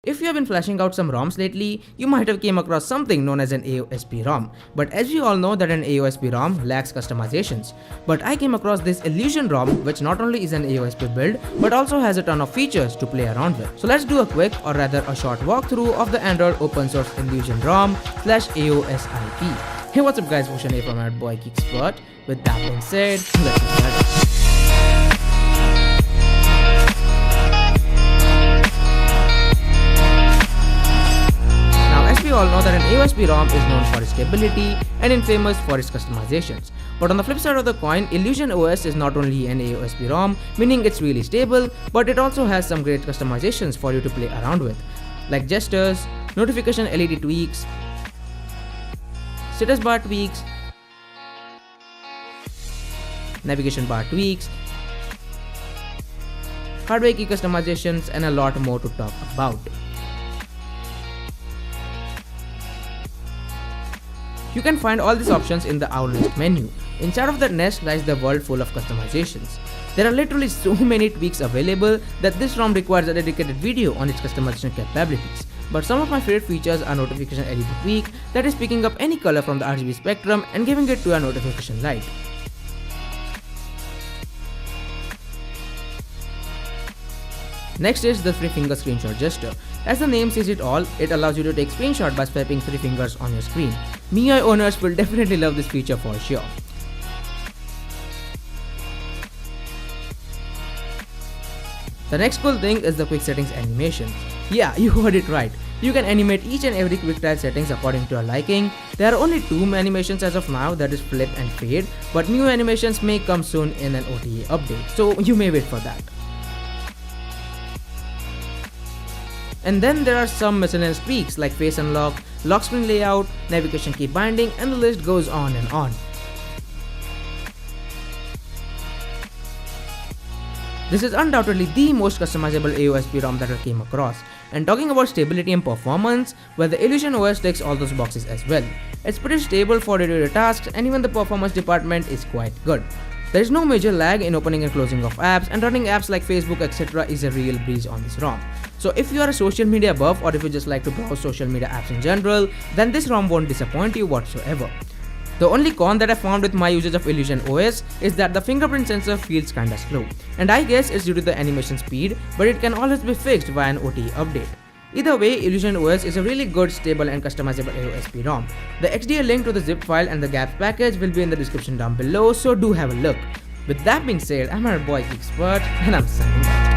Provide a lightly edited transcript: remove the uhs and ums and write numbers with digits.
If you have been flashing out some ROMs lately, you might have came across something known as an AOSP ROM. But as we all know that an AOSP ROM lacks customizations. But I came across this Illusion ROM, which not only is an AOSP build, but also has a ton of features to play around with. So let's do a quick, or rather a short walkthrough of the Android open source Illusion ROM /AOSIP. Hey, what's up guys, Bhushan here from abgeekexpert. With that being said, let's get started. We all know that an AOSP ROM is known for its stability and infamous for its customizations. But on the flip side of the coin, Illusion OS is not only an AOSP ROM, meaning it's really stable, but it also has some great customizations for you to play around with, like gestures, notification LED tweaks, status bar tweaks, navigation bar tweaks, hardware key customizations, and a lot more to talk about. You can find all these options in the Our Nest menu. Inside of that nest lies the world full of customizations. There are literally so many tweaks available that this ROM requires a dedicated video on its customization capabilities. But some of my favorite features are notification LED tweak, that is picking up any color from the RGB spectrum and giving it to a notification light. Next is the 3-finger screenshot gesture. As the name says it all, it allows you to take screenshot by swiping 3 fingers on your screen. MIUI owners will definitely love this feature for sure. The next cool thing is the quick settings animation. Yeah, you heard it right. You can animate each and every quick tile settings according to your liking. There are only 2 animations as of now, that is flip and fade, but new animations may come soon in an OTA update, so you may wait for that. And then there are some miscellaneous tweaks like face unlock, lock screen layout, navigation key binding, and the list goes on and on. This is undoubtedly the most customizable AOSP ROM that I came across. And talking about stability and performance, well, the Illusion OS ticks all those boxes as well. It's pretty stable for day-to-day tasks, and even the performance department is quite good. There is no major lag in opening and closing of apps, and running apps like Facebook etc. is a real breeze on this ROM. So if you are a social media buff, or if you just like to browse social media apps in general, then this ROM won't disappoint you whatsoever. The only con that I found with my usage of Illusion OS is that the fingerprint sensor feels kinda slow, and I guess it's due to the animation speed, but it can always be fixed via an OTA update. Either way, Illusion OS is a really good, stable and customizable AOSP ROM. The XDA link to the zip file and the GAPS package will be in the description down below, so do have a look. With that being said, I'm your boy Geekexpert and I'm signing off.